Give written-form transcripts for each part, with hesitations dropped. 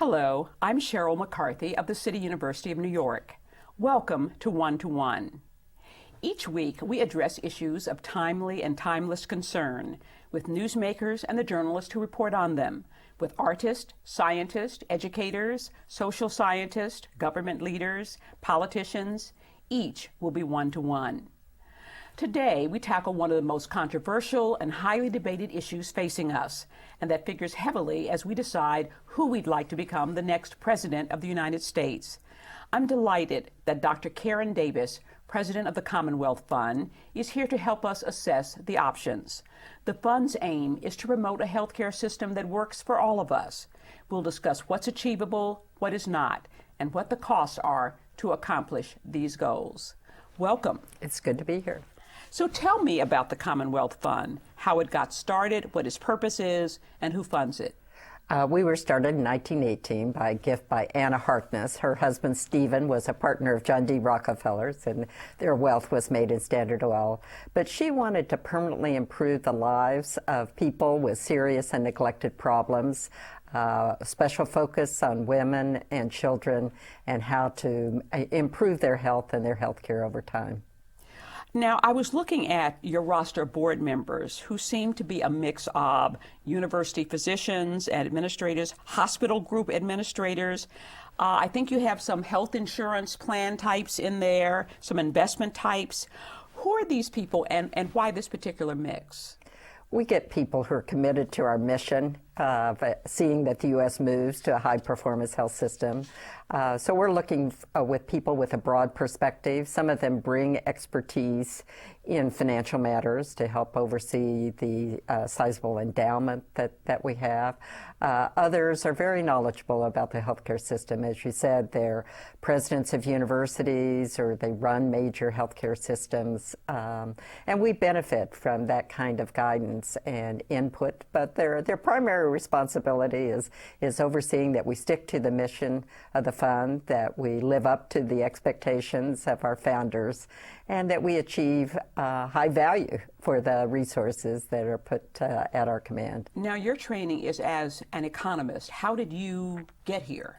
Hello, I'm Sheryl McCarthy of the City University of New York. Welcome to One to One. Each week, we address issues of timely and timeless concern with newsmakers and the journalists who report on them, with artists, scientists, educators, social scientists, government leaders, politicians. Each will be one to one. Today, we tackle one of the most controversial and highly debated issues facing us, and that figures heavily as we decide who we'd like to become the next President of the United States. I'm delighted that Dr. Karen Davis, President of the Commonwealth Fund, is here to help us assess the options. The Fund's aim is to promote a healthcare system that works for all of us. We'll discuss what's achievable, what is not, and what the costs are to accomplish these goals. Welcome. It's good to be here. So tell me about the Commonwealth Fund, how it got started, what its purpose is, and who funds it. We were started in 1918 by a gift by Anna Harkness. Her husband, Stephen, was a partner of John D. Rockefeller's, and their wealth was made in Standard Oil. But she wanted to permanently improve the lives of people with serious and neglected problems, special focus on women and children, and how to improve their health and their health care over time. Now, I was looking at your roster of board members who seem to be a mix of university physicians and administrators, hospital group administrators. I think you have some health insurance plan types in there, some investment types. Who are these people and why this particular mix? We get people who are committed to our mission of seeing that the U.S. moves to a high-performance health system. So we're looking with people with a broad perspective. Some of them bring expertise in financial matters to help oversee the sizable endowment that we have. Others are very knowledgeable about the healthcare system. As you said, they're presidents of universities or they run major healthcare systems. And we benefit from that kind of guidance and input, but their primary responsibility is overseeing that we stick to the mission of the fund, that we live up to the expectations of our founders, and that we achieve high value for the resources that are put at our command. Now, your training is as an economist. How did you get here?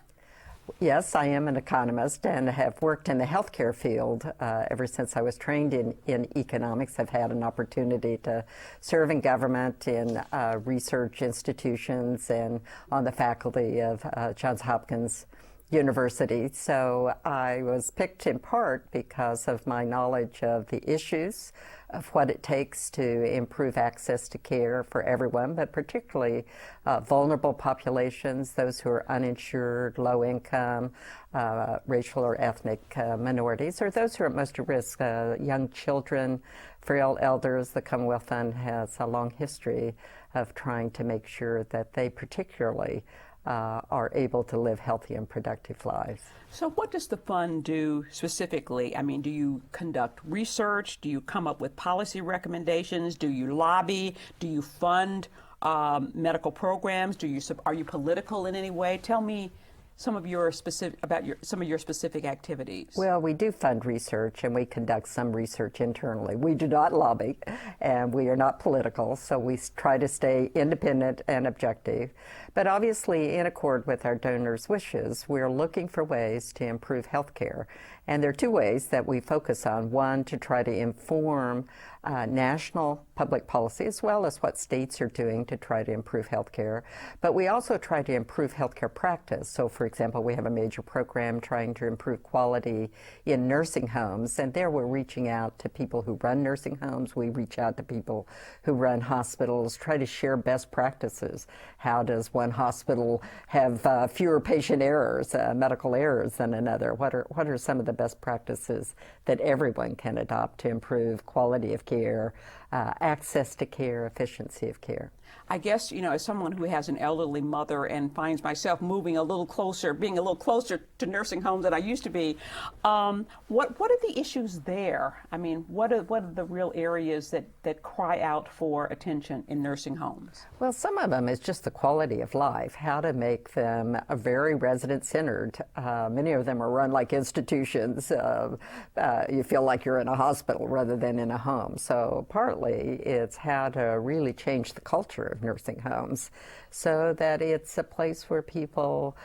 Yes, I am an economist and have worked in the healthcare field ever since I was trained in economics. I've had an opportunity to serve in government, in research institutions, and on the faculty of Johns Hopkins University. So I was picked in part because of my knowledge of the issues of what it takes to improve access to care for everyone, but particularly vulnerable populations, those who are uninsured, low income, racial or ethnic minorities, or those who are most at risk, young children, frail elders. The Commonwealth Fund has a long history of trying to make sure that they particularly are able to live healthy and productive lives. So what does the fund do specifically? I mean, do you conduct research? Do you come up with policy recommendations? Do you lobby? Do you fund medical programs? Are you political in any way? Tell me some of your specific activities. Well, we do fund research and we conduct some research internally. We do not lobby and we are not political, so we try to stay independent and objective. But obviously, in accord with our donors' wishes, we're looking for ways to improve health care. And there are two ways that we focus on. One, to try to inform national public policy, as well as what states are doing to try to improve health care. But we also try to improve healthcare practice. So, for example, we have a major program trying to improve quality in nursing homes, and there we're reaching out to people who run nursing homes. We reach out to people who run hospitals, try to share best practices. How does one hospital have fewer patient errors, medical errors than another? What are some of the best practices that everyone can adopt to improve quality of care, access to care, efficiency of care? I guess, as someone who has an elderly mother and finds myself being a little closer to nursing homes than I used to be, what are the issues there? I mean, what are the real areas that cry out for attention in nursing homes? Well, some of them is just the quality of life, how to make them very resident-centered. Many of them are run like institutions. You feel like you're in a hospital rather than in a home. So partly it's how to really change the culture infrastructure of nursing homes so that it's a place where people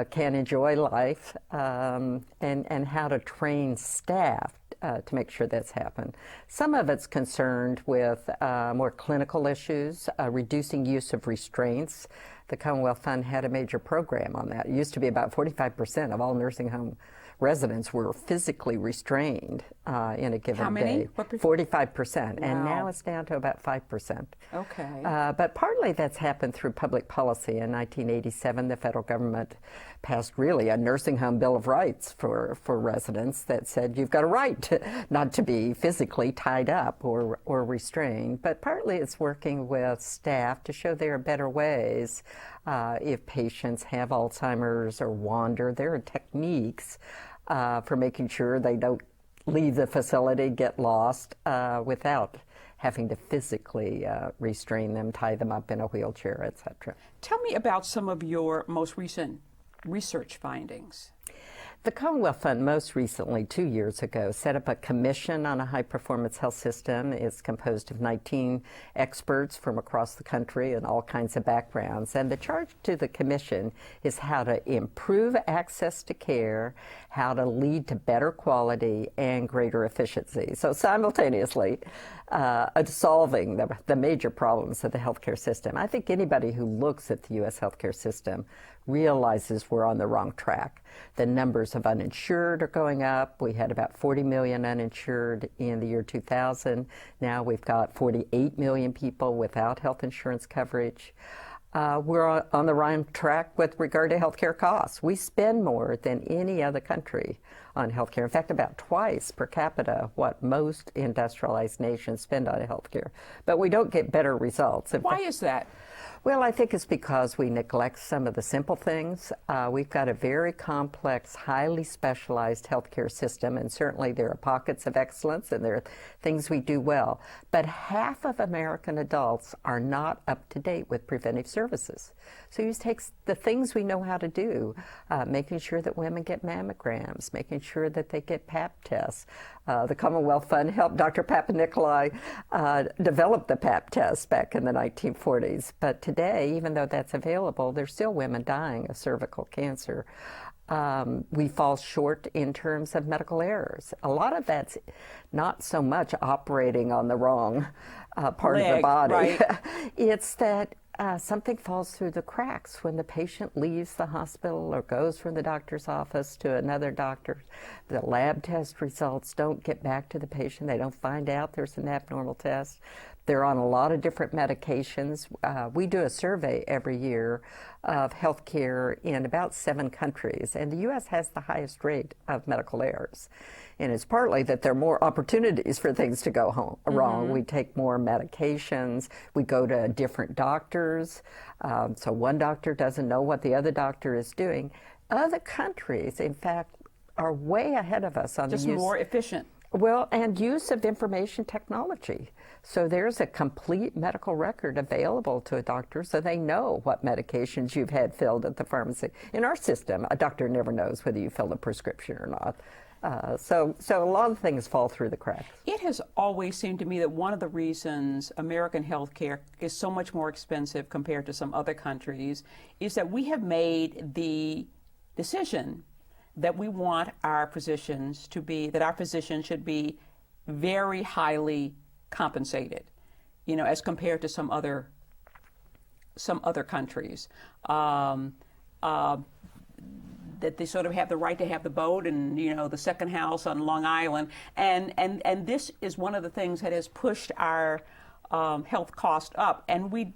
can enjoy life, and how to train staff to make sure that's happened. Some of it's concerned with more clinical issues, reducing use of restraints. The Commonwealth Fund had a major program on that. It used to be about 45% of all nursing home residents were physically restrained in a given day. How many? 45%, wow. And now it's down to about 5%. Okay. But partly that's happened through public policy. In 1987, the federal government passed really a nursing home Bill of Rights for residents that said you've got a right not to be physically tied up or restrained. But partly it's working with staff to show there are better ways. If patients have Alzheimer's or wander, there are techniques for making sure they don't leave the facility, get lost, without having to physically restrain them, tie them up in a wheelchair, etc. Tell me about some of your most recent research findings. The Commonwealth Fund most recently, 2 years ago, set up a commission on a high-performance health system. It's composed of 19 experts from across the country and all kinds of backgrounds. And the charge to the commission is how to improve access to care, how to lead to better quality and greater efficiency. So simultaneously, solving the major problems of the healthcare system. I think anybody who looks at the U.S. healthcare system realizes we're on the wrong track. The numbers of uninsured are going up. We had about 40 million uninsured in the year 2000. Now we've got 48 million people without health insurance coverage. We're on the wrong track with regard to healthcare costs. We spend more than any other country on healthcare. In fact, about twice per capita what most industrialized nations spend on healthcare. But we don't get better results. Why is that? Well, I think it's because we neglect some of the simple things. We've got a very complex, highly specialized healthcare system, and certainly there are pockets of excellence and there are things we do well. But half of American adults are not up to date with preventive services. So you take the things we know how to do, making sure that women get mammograms, making sure that they get Pap tests. The Commonwealth Fund helped Dr. Papanikolai develop the Pap test back in the 1940s. But today, even though that's available, there's still women dying of cervical cancer. We fall short in terms of medical errors. A lot of that's not so much operating on the wrong part of the body. Right. It's that something falls through the cracks when the patient leaves the hospital or goes from the doctor's office to another doctor. The lab test results don't get back to the patient. They don't find out there's an abnormal test. They're on a lot of different medications. We do a survey every year of healthcare in about 7 countries, and the U.S. has the highest rate of medical errors. And it's partly that there are more opportunities for things to go wrong. We take more medications. We go to different doctors. So one doctor doesn't know what the other doctor is doing. Other countries, in fact, are way ahead of us on the use. Just more efficient. Well, and use of information technology. So there's a complete medical record available to a doctor so they know what medications you've had filled at the pharmacy. In our system, a doctor never knows whether you filled a prescription or not. So a lot of things fall through the cracks. It has always seemed to me that one of the reasons American healthcare is so much more expensive compared to some other countries is that we have made the decision that we want our physicians to be, that our physicians should be very highly compensated, you know, as compared to some other countries. That they sort of have the right to have the boat and, you know, the second house on Long Island. And this is one of the things that has pushed our health cost up. And we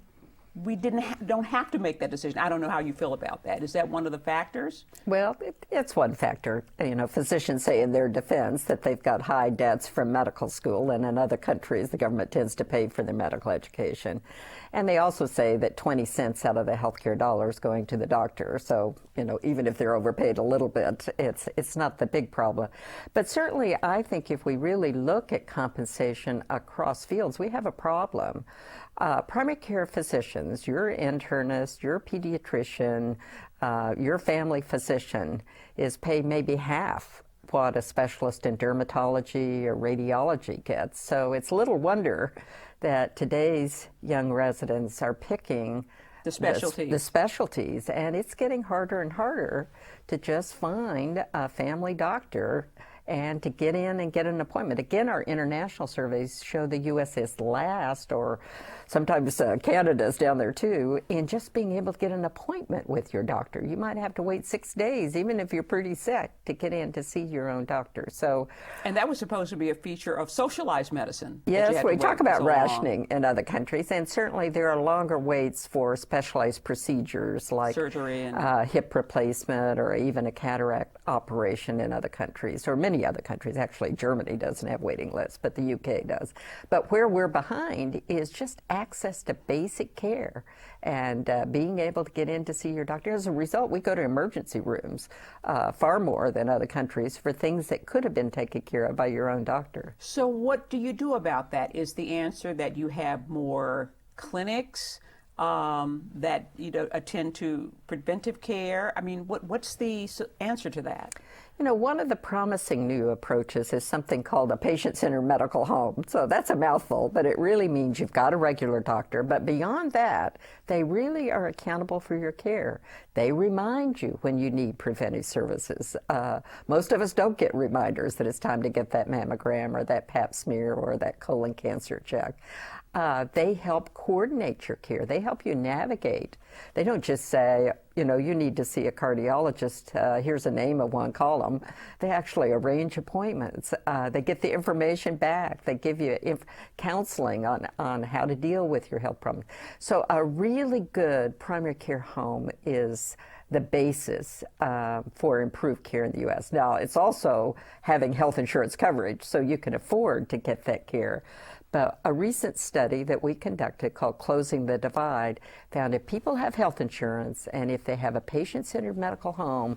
don't have to make that decision. I don't know how you feel about that. Is that one of the factors? Well, it's one factor. You know, physicians say in their defense that they've got high debts from medical school, and in other countries the government tends to pay for their medical education. And they also say that 20 cents out of the healthcare dollar is going to the doctor. So, you know, even if they're overpaid a little bit, it's not the big problem. But certainly I think if we really look at compensation across fields, we have a problem. Primary care physicians, your internist, your pediatrician, your family physician is paid maybe half what a specialist in dermatology or radiology gets. So it's little wonder that today's young residents are picking the specialties. The specialties, and it's getting harder and harder to just find a family doctor and to get in and get an appointment. Again, our international surveys show the U.S. is last, or sometimes Canada's down there too, in just being able to get an appointment with your doctor. You might have to wait 6 days, even if you're pretty sick, to get in to see your own doctor. So, and that was supposed to be a feature of socialized medicine. Yes, we talk about rationing in other countries, and certainly there are longer waits for specialized procedures like surgery and hip replacement, or even a cataract operation in other countries, or many other countries. Actually, Germany doesn't have waiting lists, but the UK does. But where we're behind is just access to basic care and being able to get in to see your doctor. As a result, we go to emergency rooms far more than other countries for things that could have been taken care of by your own doctor. So what do you do about that? Is the answer that you have more clinics that attend to preventive care? I mean, what's the answer to that? You know, one of the promising new approaches is something called a patient-centered medical home. So that's a mouthful, but it really means you've got a regular doctor. But beyond that, they really are accountable for your care. They remind you when you need preventive services. Most of us don't get reminders that it's time to get that mammogram or that pap smear or that colon cancer check. They help coordinate your care. They help you navigate. They don't just say, you need to see a cardiologist. Here's a name of one, call them. They actually arrange appointments. They get the information back. They give you counseling on how to deal with your health problems. So a really good primary care home is the basis for improved care in the U.S. Now, it's also having health insurance coverage so you can afford to get that care. But a recent study that we conducted called Closing the Divide found if people have health insurance and if they have a patient-centered medical home,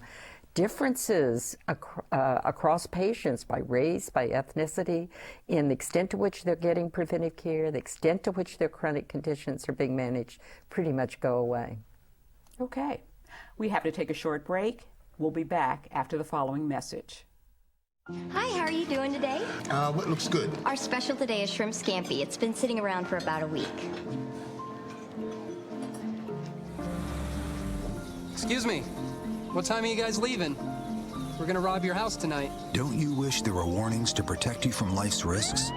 differences across patients by race, by ethnicity, in the extent to which they're getting preventive care, the extent to which their chronic conditions are being managed, pretty much go away. Okay. We have to take a short break. We'll be back after the following message. Hi, how are you doing today? What looks good? Our special today is shrimp scampi. It's been sitting around for about a week. Excuse me, what time are you guys leaving? We're gonna rob your house tonight. Don't you wish there were warnings to protect you from life's risks?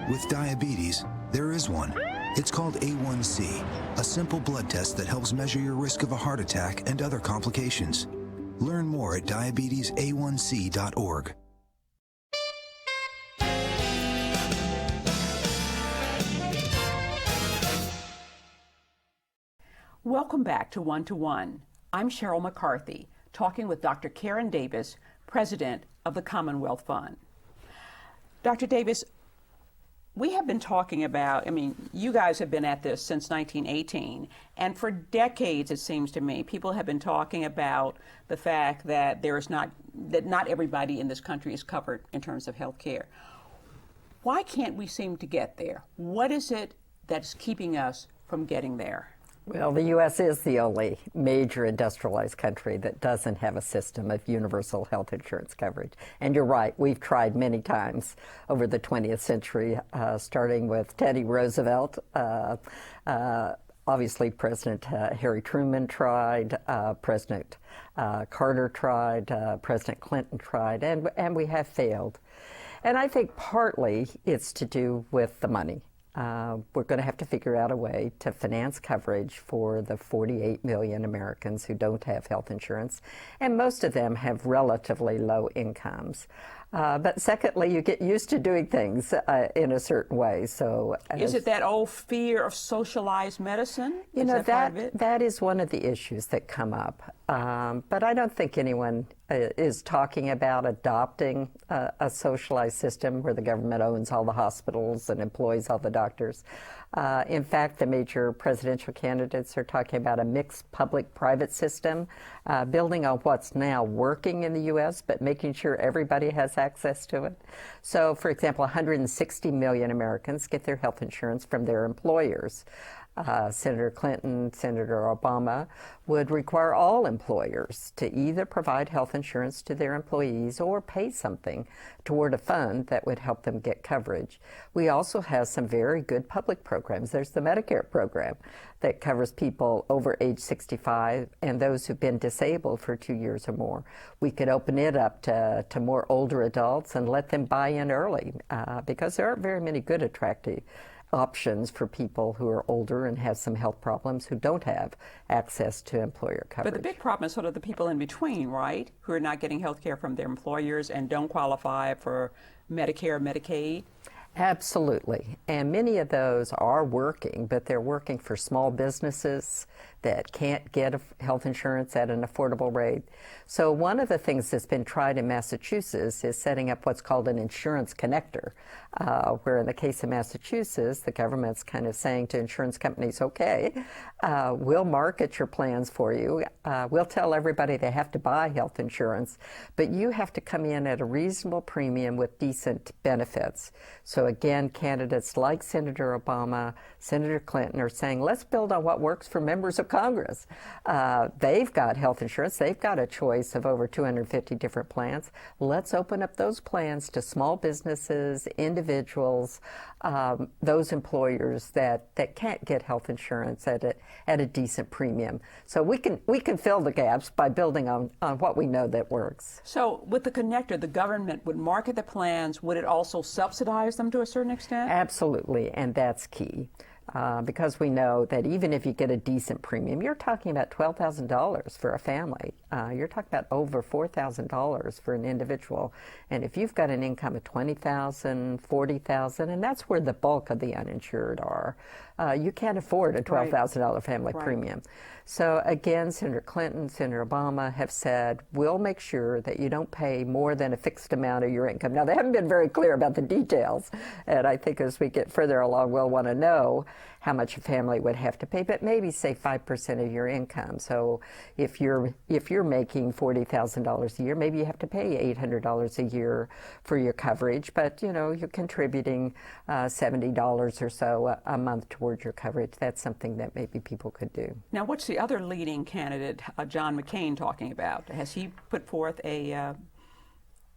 With diabetes, there is one. It's called A1C, a simple blood test that helps measure your risk of a heart attack and other complications. Learn more at diabetesaonc.org. Welcome back to One to One. I'm Sheryl McCarthy, talking with Dr. Karen Davis, President of the Commonwealth Fund. Dr. Davis, we have been talking about, you guys have been at this since 1918, and for decades, it seems to me, people have been talking about the fact that not everybody in this country is covered in terms of health care. Why can't we seem to get there? What is it that's keeping us from getting there? Well, the U.S. is the only major industrialized country that doesn't have a system of universal health insurance coverage. And you're right, we've tried many times over the 20th century, starting with Teddy Roosevelt. Obviously, President Harry Truman tried, President Carter tried, President Clinton tried, and we have failed. And I think partly it's to do with the money. We're going to have to figure out a way to finance coverage for the 48 million Americans who don't have health insurance, and most of them have relatively low incomes. But secondly, you get used to doing things in a certain way. So, is it that old fear of socialized medicine? That is one of the issues that come up. But I don't think anyone is talking about adopting a socialized system where the government owns all the hospitals and employs all the doctors. In fact, the major presidential candidates are talking about a mixed public-private system, building on what's now working in the U.S., but making sure everybody has access to it. So, for example, 160 million Americans get their health insurance from their employers. Senator Clinton, Senator Obama would require all employers to either provide health insurance to their employees or pay something toward a fund that would help them get coverage. We also have some very good public programs. There's the Medicare program that covers people over age 65 and those who've been disabled for 2 years or more. We could open it up to more older adults and let them buy in early because there aren't very many good, attractive options for people who are older and have some health problems who don't have access to employer coverage. But the big problem is sort of the people in between, right? Who are not getting health care from their employers and don't qualify for Medicare or Medicaid. Absolutely. And many of those are working, but they're working for small businesses that can't get health insurance at an affordable rate. So one of the things that's been tried in Massachusetts is setting up what's called an insurance connector, where in the case of Massachusetts, the government's kind of saying to insurance companies, okay, we'll market your plans for you. We'll tell everybody they have to buy health insurance, but you have to come in at a reasonable premium with decent benefits. So again, candidates like Senator Obama, Senator Clinton are saying, let's build on what works for members of Congress. They've got health insurance. They've got a choice of over 250 different plans. Let's open up those plans to small businesses, individuals, those employers that can't get health insurance at a decent premium. So we can fill the gaps by building on what we know that works. So with the connector, the government would market the plans. Would it also subsidize them to a certain extent? Absolutely, and that's key. Because we know that even if you get a decent premium, you're talking about $12,000 for a family. You're talking about over $4,000 for an individual. And if you've got an income of $20,000, $40,000, and that's where the bulk of the uninsured are, you can't afford a $12,000 family premium. So again, Senator Clinton, Senator Obama have said, we'll make sure that you don't pay more than a fixed amount of your income. Now, they haven't been very clear about the details, and I think as we get further along, we'll want to know how much a family would have to pay, but maybe say 5% of your income. So if you're making $40,000 a year, maybe you have to pay $800 a year for your coverage, but you're contributing $70 or so a month towards your coverage. That's something that maybe people could do. Now, what's the other leading candidate, John McCain, talking about? Has he put forth a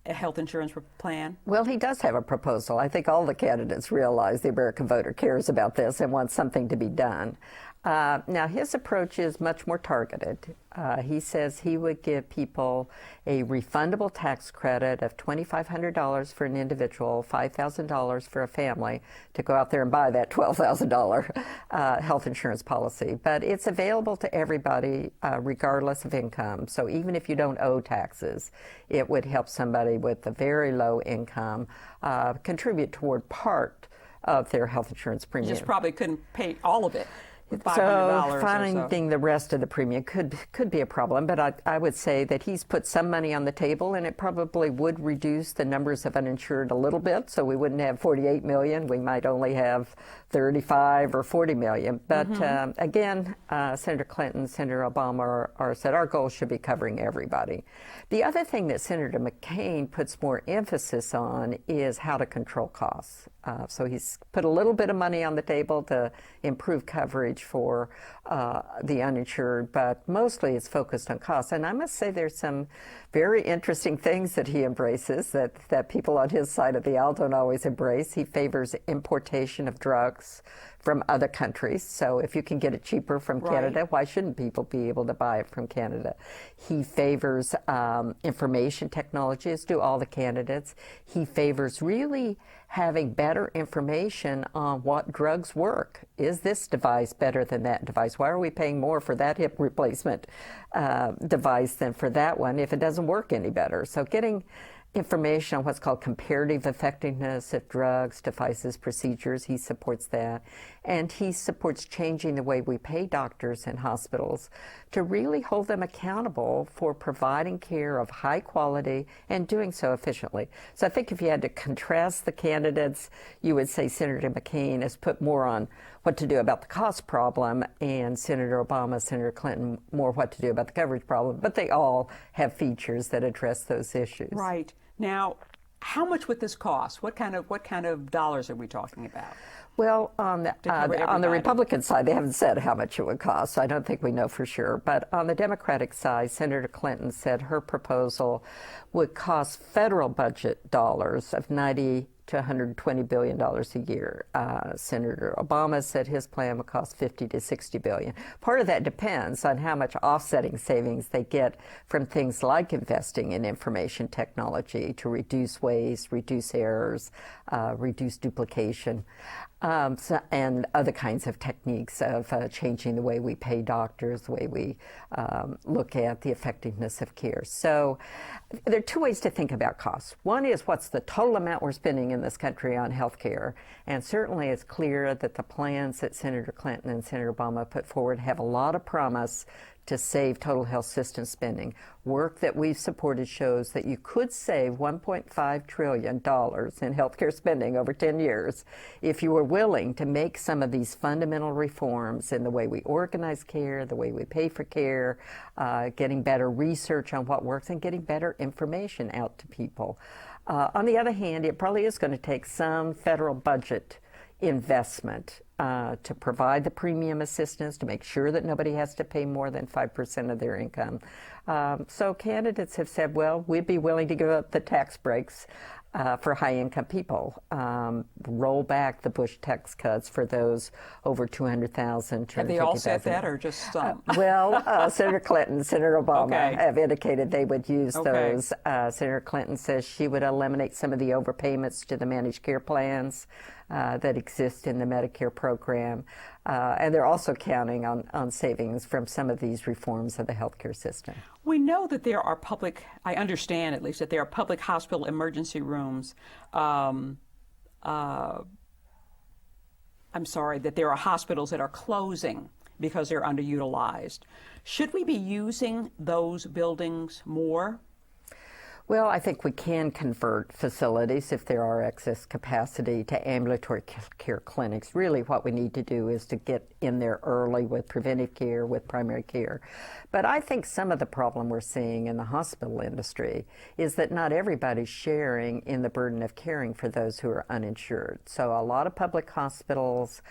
health insurance plan? Well, he does have a proposal. I think all the candidates realize the American voter cares about this and wants something to be done. Now, his approach is much more targeted. He says he would give people a refundable tax credit of $2,500 for an individual, $5,000 for a family to go out there and buy that $12,000 health insurance policy. But it's available to everybody regardless of income. So even if you don't owe taxes, it would help somebody with a very low income contribute toward part of their health insurance premium. You just probably couldn't pay all of it. So finding the rest of the premium could be a problem, but I would say that he's put some money on the table, and it probably would reduce the numbers of uninsured a little bit, so we wouldn't have 48 million. We might only have 35 or 40 million. But again, Senator Clinton, Senator Obama are said our goal should be covering everybody. The other thing that Senator McCain puts more emphasis on is how to control costs. So he's put a little bit of money on the table to improve coverage for the uninsured, but mostly it's focused on costs. And I must say there's some very interesting things that he embraces that people on his side of the aisle don't always embrace. He favors importation of drugs from other countries. So if you can get it cheaper from Canada, why shouldn't people be able to buy it from Canada? He favors information technology, as do all the candidates. He favors really having better information on what drugs work. Is this device better than that device? Why are we paying more for that hip replacement device than for that one if it doesn't work any better? So getting information on what's called comparative effectiveness of drugs, devices, procedures. He supports that. And he supports changing the way we pay doctors and hospitals to really hold them accountable for providing care of high quality and doing so efficiently. So I think if you had to contrast the candidates, you would say Senator McCain has put more on what to do about the cost problem, and Senator Obama, Senator Clinton, more what to do about the coverage problem. But they all have features that address those issues. Right. Now, How much would this cost? What kind of dollars are we talking about? Well, on the Republican side, they haven't said how much it would cost, so I don't think we know for sure. But on the Democratic side, Senator Clinton said her proposal would cost federal budget dollars of $90 to $120 billion a year. Senator Obama said his plan would cost $50 to $60 billion. Part of that depends on how much offsetting savings they get from things like investing in information technology to reduce waste, reduce errors, reduce duplication. And other kinds of techniques of changing the way we pay doctors, the way we look at the effectiveness of care. So there are two ways to think about costs. One is what's the total amount we're spending in this country on health care. And certainly it's clear that the plans that Senator Clinton and Senator Obama put forward have a lot of promise to save total health system spending. Work that we've supported shows that you could save $1.5 trillion in healthcare spending over 10 years if you were willing to make some of these fundamental reforms in the way we organize care, the way we pay for care, getting better research on what works, and getting better information out to people. On the other hand, it probably is going to take some federal budget investment to provide the premium assistance, to make sure that nobody has to pay more than 5% of their income. So candidates have said, well, we'd be willing to give up the tax breaks for high-income people, roll back the Bush tax cuts for those over $200,000. Have they all said that, or just some? Senator Clinton, Senator Obama have indicated they would use those. Senator Clinton says she would eliminate some of the overpayments to the managed care plans that exist in the Medicare program. And they're also counting on savings from some of these reforms of the healthcare system. We know that there are I understand at least, that there are public hospital emergency rooms. I'm sorry, that there are hospitals that are closing because they're underutilized. Should we be using those buildings more? Well, I think we can convert facilities, if there are excess capacity, to ambulatory care clinics. Really what we need to do is to get in there early with preventive care, with primary care. But I think some of the problem we're seeing in the hospital industry is that not everybody's sharing in the burden of caring for those who are uninsured. So a lot of public hospitals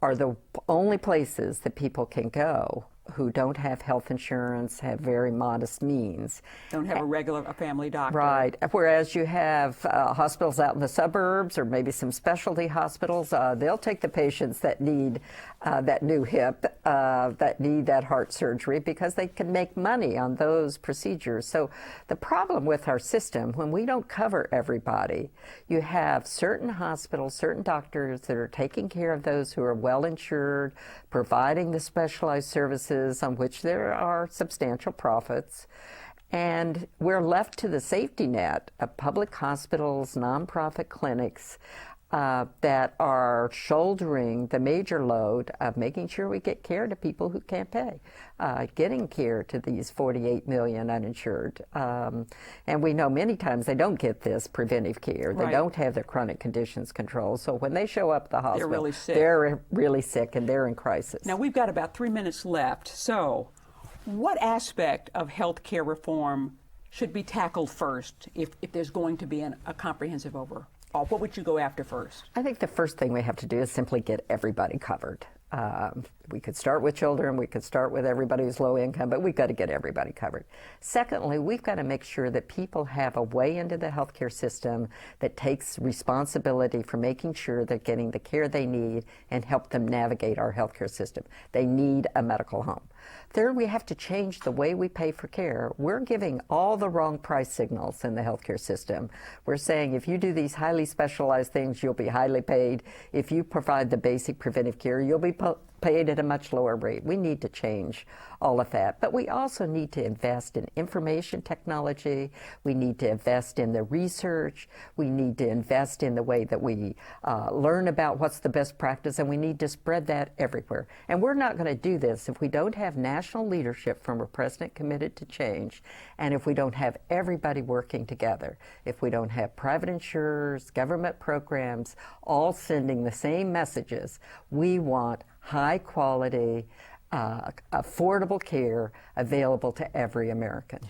are the only places that people can go who don't have health insurance, have very modest means. Don't have a family doctor. Right. Whereas you have hospitals out in the suburbs, or maybe some specialty hospitals, they'll take the patients that need that new hip, that need that heart surgery, because they can make money on those procedures. So the problem with our system, when we don't cover everybody, you have certain hospitals, certain doctors that are taking care of those who are well insured, providing the specialized services on which there are substantial profits, and we're left to the safety net of public hospitals, nonprofit clinics that are shouldering the major load of making sure we get care to people who can't pay, getting care to these 48 million uninsured. And we know many times they don't get this preventive care. They don't have their chronic conditions controlled. So when they show up at the hospital, they're really sick and they're in crisis. Now, we've got about 3 minutes left. So what aspect of health care reform should be tackled first if there's going to be a comprehensive overhaul? What would you go after first? I think the first thing we have to do is simply get everybody covered. We could start with children, we could start with everybody who's low income, but we've got to get everybody covered. Secondly, we've got to make sure that people have a way into the healthcare system that takes responsibility for making sure they're getting the care they need and help them navigate our healthcare system. They need a medical home. Third, we have to change the way we pay for care. We're giving all the wrong price signals in the healthcare system. We're saying if you do these highly specialized things, you'll be highly paid. If you provide the basic preventive care, you'll be paid at a much lower rate. We need to change all of that. But we also need to invest in information technology. We need to invest in the research. We need to invest in the way that we learn about what's the best practice, and we need to spread that everywhere. And we're not going to do this if we don't have national leadership from a president committed to change, and if we don't have everybody working together. If we don't have private insurers, government programs, all sending the same messages. We want high quality, affordable care available to every American.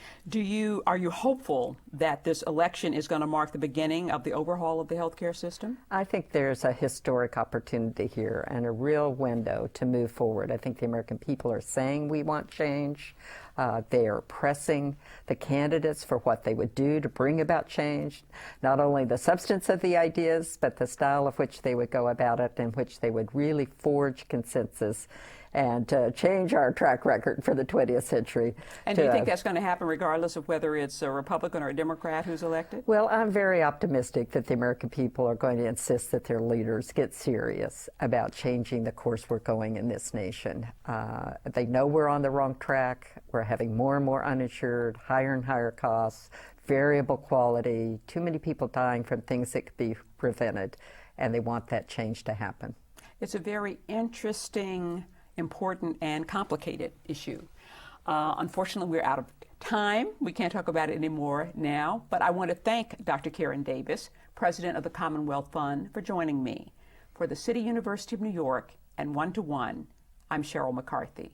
Are you hopeful that this election is going to mark the beginning of the overhaul of the healthcare system? I think there's a historic opportunity here and a real window to move forward. I think the American people are saying we want change. They are pressing the candidates for what they would do to bring about change, not only the substance of the ideas, but the style of which they would go about it, in which they would really forge consensus and change our track record for the 20th century. And do you think that's going to happen regardless of whether it's a Republican or a Democrat who's elected? Well, I'm very optimistic that the American people are going to insist that their leaders get serious about changing the course we're going in this nation. They know we're on the wrong track. We're having more and more uninsured, higher and higher costs, variable quality, too many people dying from things that could be prevented, and they want that change to happen. It's a very interesting, important, and complicated issue. Unfortunately, we're out of time. We can't talk about it anymore now, but I want to thank Dr. Karen Davis, President of the Commonwealth Fund, for joining me. For the City University of New York and 1 to 1, I'm Sheryl McCarthy.